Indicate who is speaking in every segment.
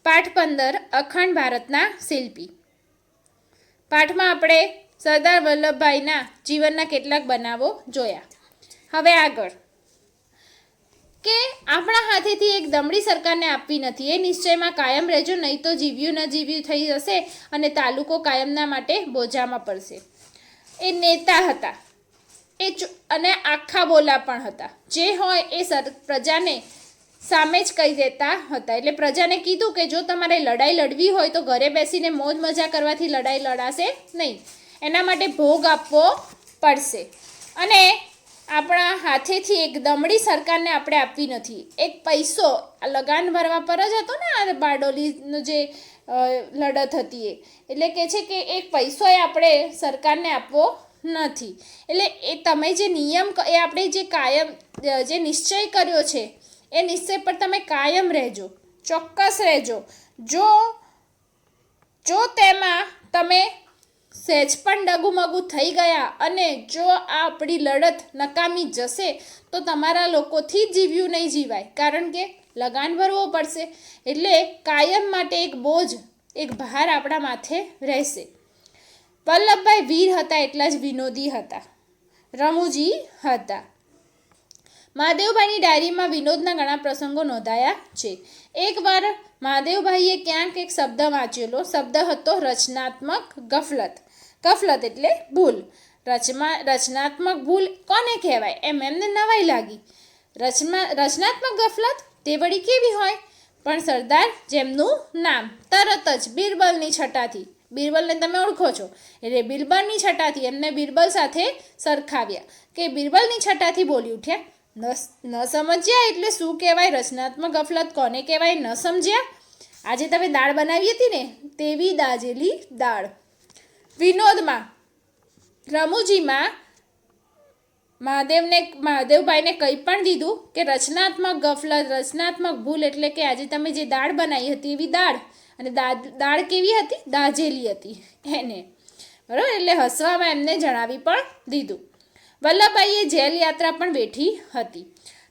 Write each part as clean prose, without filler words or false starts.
Speaker 1: પાઠ 15 અખંડ ભારતના શિલ્પી. પાઠમાં આપણે સરદાર વલ્લભભાઈના જીવનના કેટલાક બનાવો જોયા. હવે આગળ કે આપણા હાથેથી એક દમડી સરકારને આપવી નથી. એ નિશ્ચયમાં કાયમ રહેજો, નહીં તો જીવ્યું ન જીવ્યું થઈ જશે અને તાલુકો કાયમના માટે બોજામાં પડશે. એ નેતા હતા અને આખા બોલા પણ હતા. જે હોય એ પ્રજાને સામે જ કહી દેતા હતા. એટલે પ્રજાને કીધું કે જો તમારે લડાઈ લડવી હોય તો ઘરે બેસીને મોજ મજા કરવાથી લડાઈ લડાશે નહીં, એના માટે ભોગ આપવો પડશે. અને આપણા હાથેથી એક દમડી સરકારને આપણે આપવી નથી. એક પૈસો લગાન ભરવા પર જ હતો ને આ બારડોલીનો જે લડત હતી એટલે કે છે કે એક પૈસો એ આપણે સરકારને આપવો નથી. એટલે એ તમે જે નિયમ એ આપણે જે કાયમ જે નિશ્ચય કર્યો છે એ નિશ્ચય પર તમે કાયમ રહેજો, ચોક્કસ રહેજો. જો તેમાં તમે સહેજ પણ ડગુમગુ થઈ ગયા અને જો આ આપણી લડત નકામી જશે તો તમારા લોકોથી જ જીવ્યું નહીં જીવાય, કારણ કે લગાન ભરવો પડશે. એટલે કાયમ માટે એક બોજ, એક ભાર આપણા માથે રહેશે. વલ્લભભાઈ વીર હતા એટલા જ વિનોદી હતા, રમૂજી હતા. મહાદેવભાઈની ડાયરીમાં વિનોદના ઘણા પ્રસંગો નોંધાયા છે. એકવાર મહાદેવભાઈએ ક્યાંક એક શબ્દ વાંચેલો. શબ્દ હતો રચનાત્મક ગફલત. ગફલત એટલે ભૂલ. રચનાત્મક ભૂલ કોને કહેવાય એમને નવાઈ લાગી. રચનાત્મક ગફલત તે વળી કેવી હોય? પણ સરદાર જેમનું નામ તરત જ બિરબલની છટાથી, બિરબલને તમે ઓળખો છો એટલે બિરબલની છટાથી એમને બિરબલ સાથે સરખાવ્યા કે બિરબલની છટાથી બોલી ઉઠ્યા. ન સમજ્યા એટલે શું કહેવાય? રચનાત્મક ગફલત કોને કહેવાય ન સમજ્યા? આજે તમે દાળ બનાવી હતી ને તેવી દાજેલી દાળ. વિનોદમાં, રમૂજીમાં મહાદેવભાઈને કંઈ પણ દીધું કે રચનાત્મક ગફલત, રચનાત્મક ભૂલ એટલે કે આજે તમે જે દાળ બનાવી હતી એવી દાળ, અને દાળ કેવી હતી? દાજેલી હતી એને. બરાબર, એટલે હસવામાં એમને જણાવી પણ દીધું. વલ્લભભાઈએ જેલ યાત્રા પણ બેઠી હતી.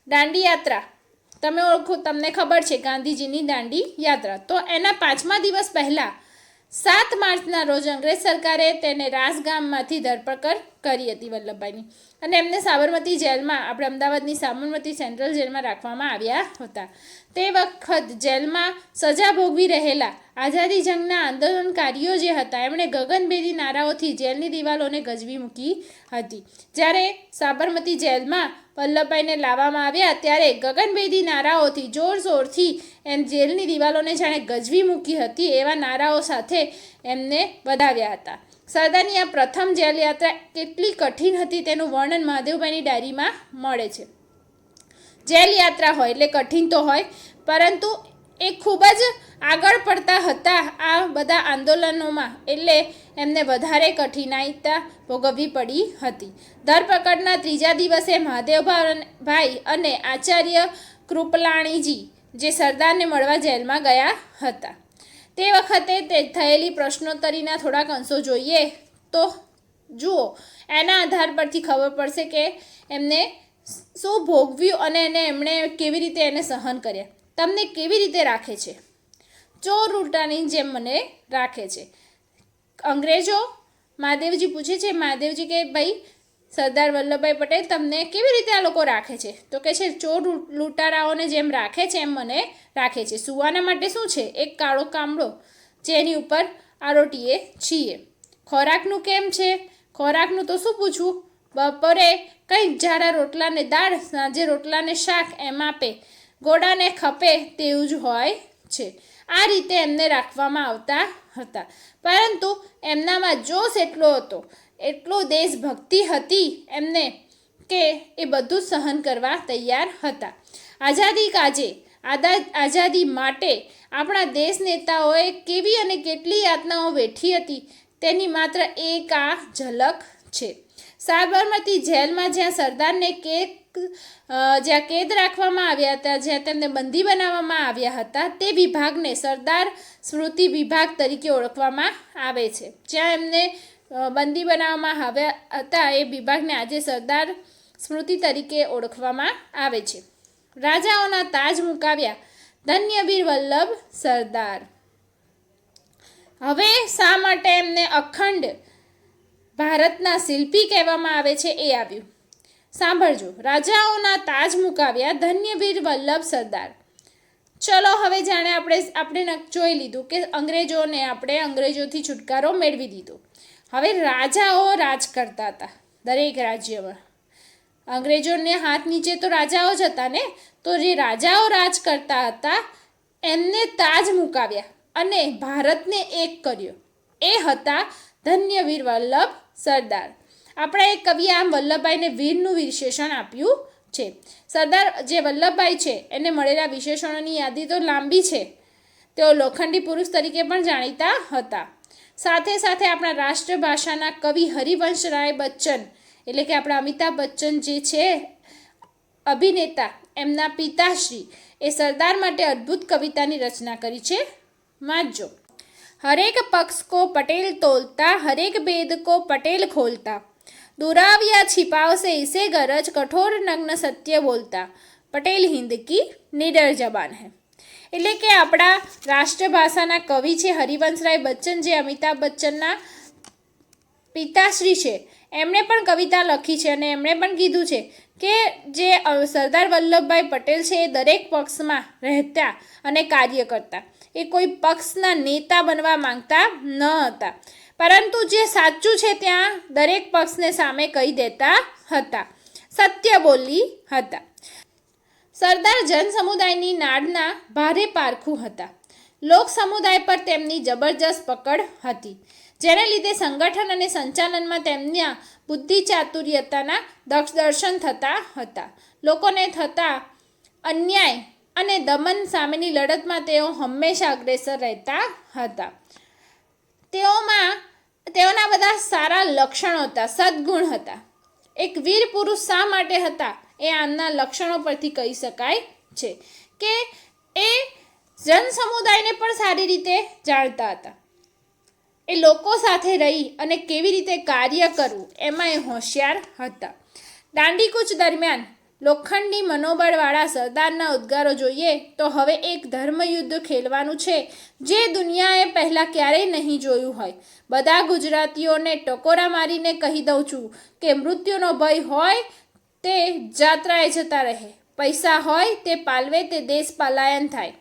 Speaker 1: દાંડી યાત્રા તમે ઓળખો, તમને ખબર છે ગાંધીજીની દાંડી યાત્રા. તો એના 5મા દિવસ પહેલાં 7 માર્ચના રોજ અંગ્રેજ સરકારે તેને રાજગામમાંથી ધરપકડ કરી હતી વલ્લભભાઈની, અને એમને સાબરમતી જેલમાં, આપણે અમદાવાદની સાબરમતી સેન્ટ્રલ જેલમાં રાખવામાં આવ્યા હતા. તે વખત જેલમાં સજા ભોગવી રહેલા આઝાદી જંગના આંદોલનકારીઓ જે હતા એમણે ગગનભેદી નારાઓથી જેલની દિવાલોને ગજવી મૂકી હતી. જ્યારે સાબરમતી જેલમાં વલ્લભભાઈને લાવવામાં આવ્યા ત્યારે ગગનભેદી નારાઓથી જોરશોરથી એમ જેલની દિવાલોને જાણે ગજવી મૂકી હતી એવા નારાઓ સાથે એમને વધાવ્યા હતા. સરદારની આ પ્રથમ જેલ યાત્રા કેટલી કઠિન હતી તેનું વર્ણન મહાદેવભાઈની ડાયરીમાં મળે છે. જેલ યાત્રા હોય એટલે કઠિન તો હોય, પરંતુ એ ખૂબ જ આગળ પડતા હતા આ બધા આંદોલનોમાં, એટલે એમને વધારે કઠિનાઈતા ભોગવવી પડી હતી. ધરપકડના 3જા દિવસે મહાદેવભાઈ અને આચાર્ય કૃપલાણીજી જે સરદારને મળવા જેલમાં ગયા હતા. તે વખતે તે થયેલી પ્રશ્નોત્તરીના થોડાક અંશો જોઈએ તો જુઓ, એના આધાર પરથી ખબર પડશે કે એમને શું ભોગવ્યું અને એમણે કેવી રીતે એને સહન કર્યા. તમને કેવી રીતે રાખે છે? ચોર ઉલટાની જેમ મને રાખે છે. અંગ્રેજો મહાદેવજી પૂછે છે, મહાદેવજી કે ભાઈ સરદાર વલ્લભભાઈ પટેલ તમને કેવી રીતે આ લોકો રાખે છે? તો કે છે ચોર લૂંટારાઓને જેમ રાખે છે એમ મને રાખે છે. સુવાના માટે શું છે? એક કાળો કામડો જેની ઉપર આરોટીએ છીએ. ખોરાકનું કેમ છે? ખોરાકનું તો શું પૂછવું, બપોરે કંઈક જાડા રોટલાને દાળ, સાંજે રોટલાને શાક એમ આપે, ગોડાને ખપે તેવું જ હોય છે. આ રીતે એમને રાખવામાં આવતા હતા. પરંતુ એમનામાં જોશ એટલો હતો, એટલો દેશભક્તિ હતી એમને કે એ બધું સહન કરવા તૈયાર હતા. આઝાદી કાજે, આઝાદી માટે આપણા દેશ નેતાઓએ કેવી અને કેટલી યાતનાઓ વેઠી હતી તેની માત્ર એક આ ઝલક છે. સાબરમતી જેલમાં જ્યાં સરદારને જ્યાં કેદ રાખવામાં આવ્યા હતા, જ્યાં તેમને બંદી બનાવવામાં આવ્યા હતા, તે વિભાગને સરદાર સ્મૃતિ વિભાગ તરીકે ઓળખવામાં આવે છે. જ્યાં એમને બંદી બનાવવામાં આવ્યા હતા એ વિભાગને આજે સરદાર સ્મૃતિ તરીકે ઓળખવામાં આવે છે. રાજાઓના તાજ મુકાવ્યા, ધન્યવીર વલ્લભ સરદાર. હવે શા માટે એમને અખંડ ભારતના શિલ્પી કહેવામાં આવે છે એ આવ્યું. સાંભળજો. રાજાઓના તાજ મુકાવ્યા ધન્યવીર વલ્લભ સરદાર. ચલો હવે જાણે આપણે જોઈ લીધું કે અંગ્રેજોથી છુટકારો મેળવી દીધો. હવે રાજાઓ રાજ કરતા હતા દરેક રાજ્યમાં. અંગ્રેજોને હાથ નીચે તો રાજાઓ જ હતા ને, તો જે રાજાઓ રાજ કરતા હતા એમને તાજ મુકાવ્યા અને ભારતને એક કર્યો. એ હતા ધન્યવીર વલ્લભ સરદાર. આપણા એક કવિએ આમ વલ્લભભાઈને વીરનું વિશેષણ આપ્યું છે. સરદાર જે વલ્લભભાઈ છે એને મળેલા વિશેષણોની યાદી તો લાંબી છે. તેઓ લોખંડી પુરુષ તરીકે પણ જાણીતા હતા. સાથે સાથે આપણા રાષ્ટ્રભાષાના કવિ હરિવંશરાય બચ્ચન, એટલે કે આપણા અમિતાભ બચ્ચન જે છે અભિનેતા, એમના પિતાશ્રી એ સરદાર માટે અદ્ભુત કવિતાની રચના કરી છે. વાંચજો. હરેક પક્ષ કો પટેલ તોલતા, હરેક ભેદ કો પટેલ ખોલતા, દુરાવ્યા छिपावसे इसे गरज, कठोर नग्न सत्य बोलता, પટેલ હિન્દ કી નિડર જબાન હૈ. એટલે કે આપણા રાષ્ટ્રભાષાના કવિ છે હરિવંશરાય બચ્ચન, જે અમિતાભ બચ્ચનના પિતાશ્રી છે. એમણે પણ કવિતા લખી છે અને એમણે પણ કીધું છે કે જે સરદાર વલ્લભભાઈ પટેલ છે એ દરેક પક્ષમાં રહેતા અને કાર્ય કરતા. એ કોઈ પક્ષના નેતા બનવા માંગતા ન હતા, પરંતુ જે સાચું છે ત્યાં દરેક પક્ષને સામે કહી દેતા હતા, સત્ય બોલી હતા. સરદાર જન સમુદાયની નાડના ભારે પારખું હતા. લોક સમુદાય પર તેમની જબરજસ્ત પકડ હતી, જેને લીધે સંગઠન અને સંચાલનમાં તેમના બુદ્ધિ ચાતુર્યતાના દર્શન થતા હતા. લોકોને થતા અન્યાય અને દમન સામેની લડતમાં તેઓ હંમેશા અગ્રેસર રહેતા હતા. તેઓના બધા સારા લક્ષણો હતા, સદ્ગુણ હતા. એક વીર પુરુષ શા માટે હતા એ આમના લક્ષણો પરથી કહી શકાય છે કે એ જન સમુદાયને પણ સારી રીતે જાણતા હતા. એ લોકો સાથે રહી અને કેવી રીતે કાર્ય કરવું એમાં એ હોશિયાર હતા. દાંડીકૂચ દરમિયાન લોખંડી મનોબળવાળા સરદારના ઉદ્ગારો જોઈએ તો હવે એક ધર્મયુદ્ધ ખેલવાનું છે જે દુનિયાએ પહેલાં ક્યારેય નહીં જોયું હોય. બધા ગુજરાતીઓને ટકોરા મારીને કહી દઉં છું કે મૃત્યુનો ભય હોય તે જાત્રાએ જતા રહે, પૈસા હોય તે પાલવે તે દેશ પલાયન થાય.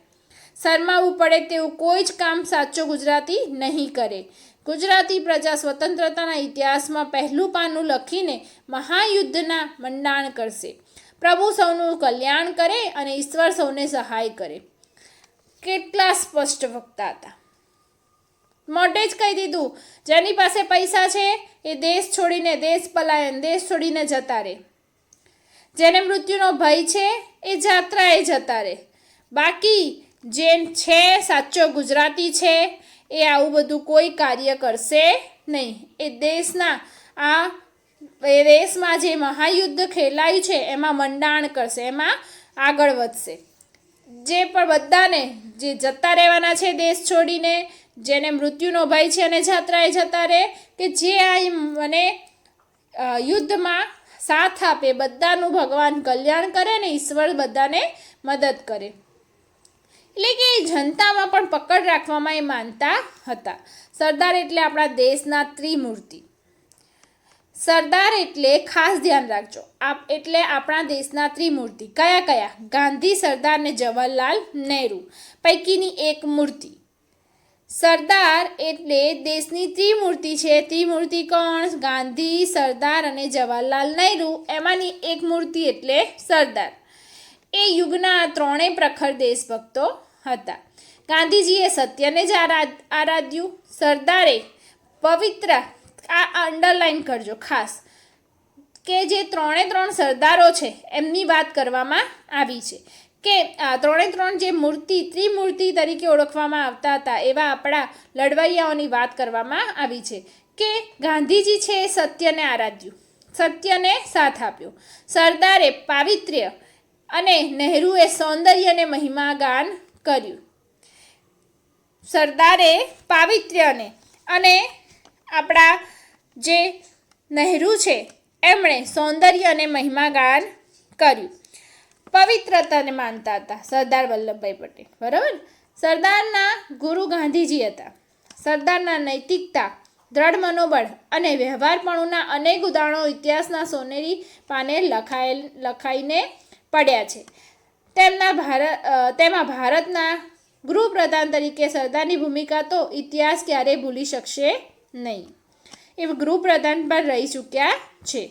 Speaker 1: શરમાવવું પડે તેવું કોઈ જ કામ સાચો ગુજરાતી નહીં કરે. ગુજરાતી પ્રજા સ્વતંત્રતાના ઇતિહાસમાં પહેલું પાનું લખીને મહાયુદ્ધના મંડાણ કરશે. પ્રભુ સૌનું કલ્યાણ કરે અને ઈશ્વર સૌને સહાય કરે. કેટલા સ્પષ્ટ વક્તા હતા. મોઢે જ કહી દીધું, જેની પાસે પૈસા છે એ દેશ છોડીને દેશ પલાયન, દેશ છોડીને જતા રહે. જેને મૃત્યુનો ભય છે એ જાત્રાએ જતા રહે. બાકી જે છે સાચો ગુજરાતી છે એ આવું બધું કોઈ કાર્ય કરશે નહીં. એ દેશમાં જે મહાયુદ્ધ ખેલાયું છે એમાં મંડાણ કરશે, એમાં આગળ વધશે. જે પણ બધાને જે જતા રહેવાના છે દેશ છોડીને, જેને મૃત્યુનો ભય છે અને જાત્રાએ જતા રહે, કે જે આ મને યુદ્ધમાં સાથ આપે, બધાનું ભગવાન કલ્યાણ કરે ને ઈશ્વર બધાને મદદ કરે. એટલે કે જનતામાં પણ પકડ રાખવામાં એ માનતા હતા. સરદાર એટલે આપણા દેશના ત્રિમૂર્તિ. સરદાર એટલે ખાસ ધ્યાન રાખજો, એટલે આપણા દેશના ત્રિમૂર્તિ કયા કયા? ગાંધી, સરદાર ને જવાહરલાલ નહેરુ પૈકીની એક મૂર્તિ. સરદાર એટલે દેશની ત્રિમૂર્તિ છે. ત્રિમૂર્તિ કોણ? ગાંધી, સરદાર અને જવાહરલાલ નહેરુ. એમાંની એક મૂર્તિ એટલે સરદાર. એ યુગના ત્રણેય પ્રખર દેશભક્તો હતા. ગાંધીજીએ સત્યને જ આરાધ્યું. સરદારે પવિત્ર, આ અંડરલાઈન કરજો ખાસ, કે જે ત્રણ સરદારો છે એમની વાત કરવામાં આવી છે કે ત્રણ જે ત્રિમૂર્તિ તરીકે ઓળખવામાં આવતા હતા એવા આપણા લડવૈયાઓની વાત કરવામાં આવી છે કે ગાંધીજી છે એ સત્યને આરાધ્યું, સત્યને સાથ આપ્યો. સરદારે પાવિત્ર્ય અને નહેરુએ સૌંદર્યને મહિમાગાન કર્યું. સરદારે પાવિત્ર્યને અને આપણા જે નહેરુ છે એમણે સૌંદર્ય અને મહિમાગાન કર્યું. પવિત્રતાને માનતા હતા સરદાર વલ્લભભાઈ પટેલ, બરાબર. સરદારના ગુરુ ગાંધીજી હતા. સરદારના નૈતિકતા, દ્રઢ મનોબળ અને વ્યવહારપણુના અનેક ઉદાહરણો ઇતિહાસના સોનેરી પાને લખાઈને પડ્યા છે. તેમાં ભારતના ગૃહપ્રધાન તરીકે સરદારની ભૂમિકા તો ઇતિહાસ ક્યારેય ભૂલી શકશે નહીં. એ ગૃહપ્રધાન પણ રહી ચૂક્યા છે.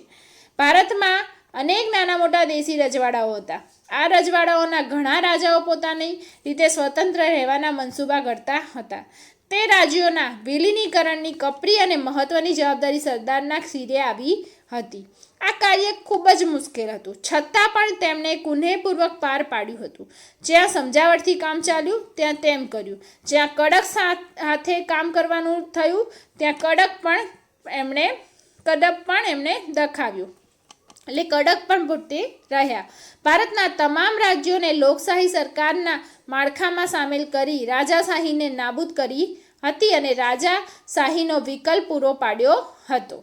Speaker 1: ભારતમાં અનેક નાના મોટા દેશી રજવાડાઓ હતા. આ રજવાડાઓના ઘણા રાજાઓ પોતાની રીતે સ્વતંત્ર રહેવાના મનસૂબા ઘડતા હતા. તે રાજ્યોના વિલીનીકરણની કપરી અને મહત્વની જવાબદારી સરદારના શિરે આવી હતી. આ કાર્ય ખૂબ જ મુશ્કેલ હતું, છતાં પણ તેમણે કુનેહપૂર્વક પાર પાડ્યું હતું. જ્યાં સમજાવટથી કામ ચાલ્યું ત્યાં તેમ કર્યું. જ્યાં કડક હાથે કામ કરવાનું થયું ત્યાં કડક પણ એમણે દખાવ્યું, એટલે કડક પણ પૂરતી રહ્યા. ભારતના તમામ રાજ્યોને લોકશાહી સરકારના માળખામાં સામેલ કરી રાજાશાહીને નાબૂદ કરી હતી અને રાજાશાહીનો વિકલ્પ પૂરો પાડ્યો હતો.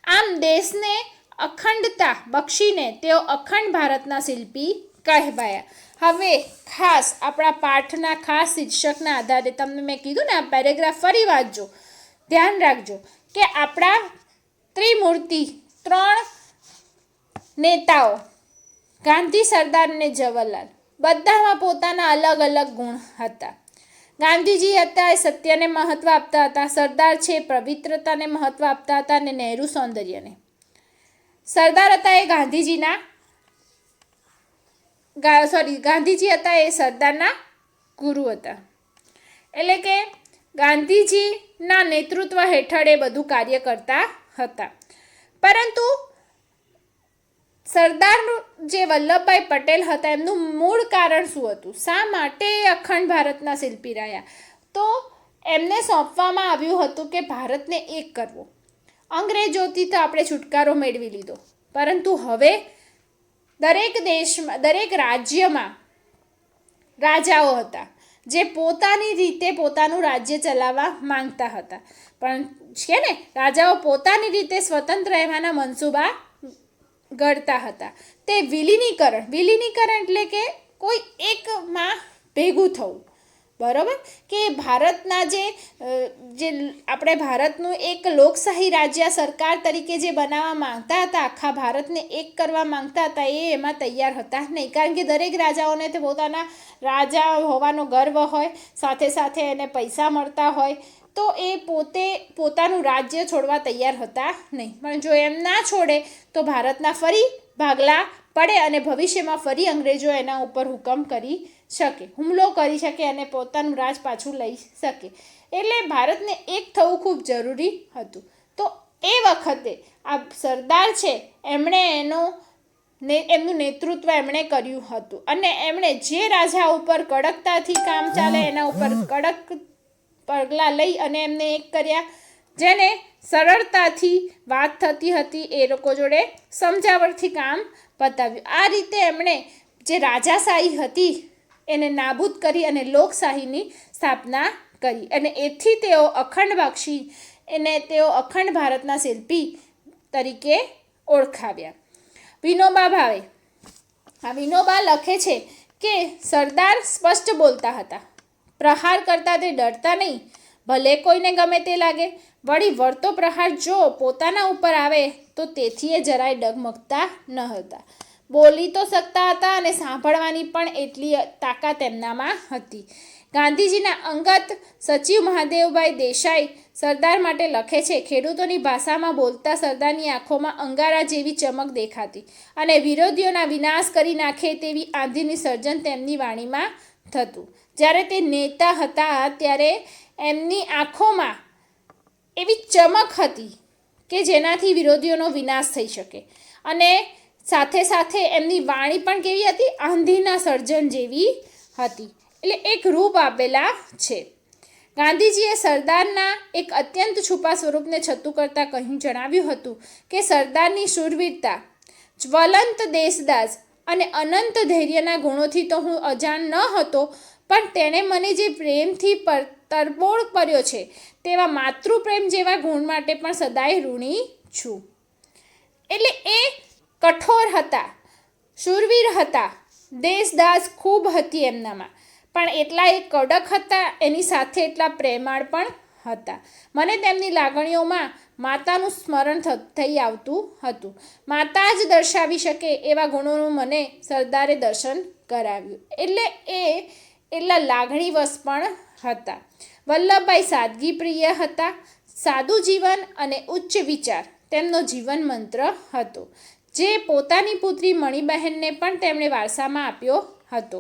Speaker 1: આમ દેશને અખંડતા બક્ષીને તેઓ અખંડ ભારતના શિલ્પી કહેવાયા. હવે ખાસ આપણા પાઠના ખાસ શીર્ષકના આધારે તમને મેં કીધું ને, આ પેરેગ્રાફ ફરી વાંચજો, ધ્યાન રાખજો કે આપણા ત્રિમૂર્તિ 3 નેતાઓ ગાંધી, સરદાર અને જવાહરલાલ બધામાં પોતાના અલગ અલગ ગુણ હતા. ગાંધીજી હતા એ સત્યને મહત્ત્વ આપતા હતા. સરદાર છે પવિત્રતાને મહત્ત્વ આપતા હતા અને નહેરુ સૌંદર્યને. સરદાર હતા એ ગાંધીજી હતા એ સરદારના ગુરુ હતા. એટલે કે ગાંધીજીના નેતૃત્વ હેઠળ એ બધું કાર્ય કરતા હતા. પરંતુ સરદારનું જે વલ્લભભાઈ પટેલ હતા એમનું મૂળ કારણ શું હતું? શા માટે અખંડ ભારતના શિલ્પી રહ્યા? તો એમને સોંપવામાં આવ્યું હતું કે ભારતને એક કરવો. અંગ્રેજોથી તો આપણે છુટકારો મેળવી લીધો, પરંતુ હવે દરેક દેશમાં, દરેક રાજ્યમાં રાજાઓ હતા જે પોતાની રીતે પોતાનું રાજ્ય ચલાવવા માંગતા હતા. પણ છે ને, રાજાઓ પોતાની રીતે સ્વતંત્ર રહેવાના મનસૂબા ઘડતા હતા. તે વિલીનીકરણ એટલે કે કોઈ એકમાં ભેગું થવું, બરાબર. કે ભારતના જે આપણે ભારતનું એક લોકશાહી રાજ્ય સરકાર તરીકે જે બનાવવા માંગતા હતા, આખા ભારતને એક કરવા માંગતા હતા, એ એમાં તૈયાર હતા નહીં. કારણ કે દરેક રાજાઓને તે પોતાના રાજા હોવાનો ગર્વ હોય, સાથે સાથે એને પૈસા મળતા હોય, તો એ પોતાનું રાજ્ય છોડવા તૈયાર હતા નહીં. પણ જો એમ ના છોડે તો ભારતના ફરી ભાગલા પડે અને ભવિષ્યમાં ફરી અંગ્રેજો એના ઉપર હુકમ કરી શકે, હુમલો કરી શકે અને પોતાનું રાજ પાછું લઈ શકે. એટલે ભારતને એક થવું ખૂબ જરૂરી હતું. તો એ વખતે આ સરદાર છે એમણે એમનું નેતૃત્વ એમણે કર્યું હતું અને એમણે જે રાજા ઉપર કડકતાથી કામ ચાલે એના ઉપર કડક પગલાં લઈ અને એમને એક કર્યા. જેને સરળતાથી વાત થતી હતી એ લોકો જોડે સમજાવટથી કામ પતાવ્યું. આ રીતે એમણે જે રાજાશાહી હતી એને નાબૂદ કરી અને લોકશાહીની સ્થાપના કરી અને એથી તેઓ અખંડ ભારતના શિલ્પી તરીકે ઓળખાવ્યા. વિનોબા ભાવે, આ વિનોબા લખે છે કે સરદાર સ્પષ્ટ બોલતા હતા, પ્રહાર કરતા તે ડરતા નહીં, ભલે કોઈને ગમે તે લાગે. વળી વળતો પ્રહાર જો પોતાના ઉપર આવે તો તેથી એ જરાય ડગમગતા ન હતા. બોલી તો શકતા હતા અને સાંભળવાની પણ એટલી તાકાત એમનામાં હતી. ગાંધીજીના અંગત સચિવ મહાદેવભાઈ દેસાઈ સરદાર માટે લખે છે, ખેડૂતોની ભાષામાં બોલતા સરદારની આંખોમાં અંગારા જેવી ચમક દેખાતી અને વિરોધીઓના વિનાશ કરી નાખે તેવી આંધીની સર્જન તેમની વાણીમાં થતું. જ્યારે તે નેતા હતા ત્યારે એમની આંખોમાં એવી ચમક હતી કે જેનાથી વિરોધીઓનો વિનાશ થઈ શકે અને સાથે સાથે એમની વાણી પણ કેવી હતી? આંધીના સર્જન જેવી હતી. એટલે એક રૂપ આપેલા છે. ગાંધીજીએ સરદારના એક અત્યંત છુપા સ્વરૂપને છતું કરતાં કહ્યું જણાવ્યું હતું કે સરદારની શૂરવીરતા, જ્વલંત દેશદાસ અને અનંત ધૈર્યના ગુણોથી તો હું અજાણ ન હતો, પણ તેણે મને જે પ્રેમથી તરબોળ કર્યો છે તેવા માતૃપ્રેમ જેવા ગુણ માટે પણ સદાય ઋણી છું. એટલે એ કઠોર હતા, શૂરવીર હતા, દેશદાસ ખૂબ હતી એમનામાં, પણ એટલા એ કડક હતા, એની સાથે એટલા પ્રેમાળ પણ હતા. મને તેમની લાગણીઓમાં માતાનું સ્મરણ થઈ આવતું હતું. માતા જ દર્શાવી શકે એવા ગુણોનું મને સરદારે દર્શન કરાવ્યું. એટલે એ એટલા લાગણીવશ પણ હતા. વલ્લભભાઈ સાદગી પ્રિય હતા. સાદું જીવન અને ઉચ્ચ વિચાર તેમનો જીવન મંત્ર હતો, જે પોતાની પુત્રી મણિબહેનને પણ તેમણે વારસામાં આપ્યો હતો.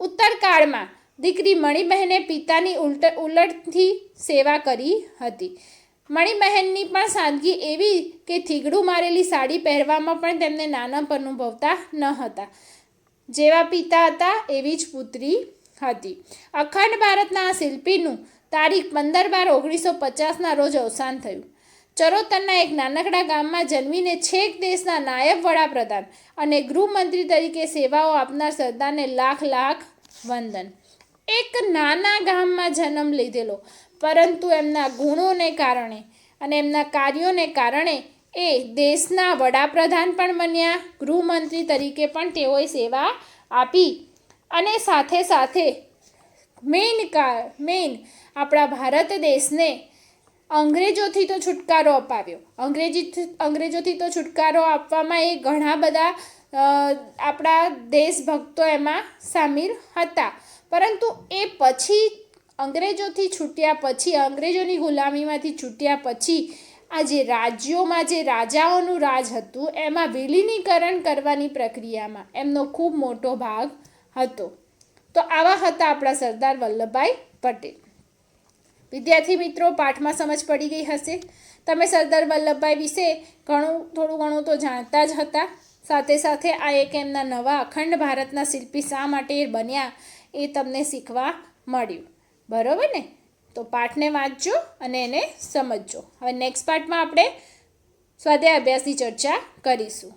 Speaker 1: ઉત્તરકાળમાં દીકરી મણિબહેને પિતાની ઉલટથી સેવા કરી હતી. મણિબહેનની પણ સાદગી એવી કે થીગડું મારેલી સાડી પહેરવામાં પણ તેમને નાનપ અનુભવતા ન હતા. જેવા પિતા હતા એવી જ પુત્રી હતી. અખંડ ભારતના આ શિલ્પીનું તારીખ 15/12/1950 રોજ અવસાન થયું. ચરોતરના એક નાનકડા ગામમાં જન્મીને છેક દેશના નાયબ વડાપ્રધાન અને ગૃહમંત્રી તરીકે સેવાઓ આપનાર સરદારને લાખ લાખ વંદન. એક નાના ગામમાં જન્મ લીધેલો, પરંતુ એમના ગુણોને કારણે અને એમના કાર્યોને કારણે એ દેશના વડાપ્રધાન પણ બન્યા, ગૃહમંત્રી તરીકે પણ તેઓએ સેવા આપી અને સાથે સાથે મેઇન આપણા ભારત દેશને અંગ્રેજોથી તો છુટકારો અપાવ્યો. અંગ્રેજોથી તો છુટકારો આપવામાં એ ઘણા બધા આપણા દેશભક્તો એમાં સામેલ હતા, પરંતુ એ પછી અંગ્રેજોથી છૂટ્યા પછી, અંગ્રેજોની ગુલામીમાંથી છૂટ્યા પછી આ જે રાજ્યોમાં જે રાજાઓનું રાજ હતું એમાં વિલીનીકરણ કરવાની પ્રક્રિયામાં એમનો ખૂબ મોટો ભાગ હતો. તો આવા હતા આપણા સરદાર વલ્લભભાઈ પટેલ. વિદ્યાર્થી મિત્રો, પાઠમાં સમજ પડી ગઈ હશે. તમે સરદાર વલ્લભભાઈ વિશે થોડું ઘણું તો જાણતા જ હતા. સાથે સાથે આ એક એમના નવા અખંડ ભારતના શિલ્પી શા માટે બન્યા એ તમને શીખવા મળ્યું. બરાબર ને? તો પાઠને વાંચજો અને એને સમજજો. હવે નેક્સ્ટ પાર્ટમાં આપણે સ્વાધ્યાય અભ્યાસની ચર્ચા કરીશું.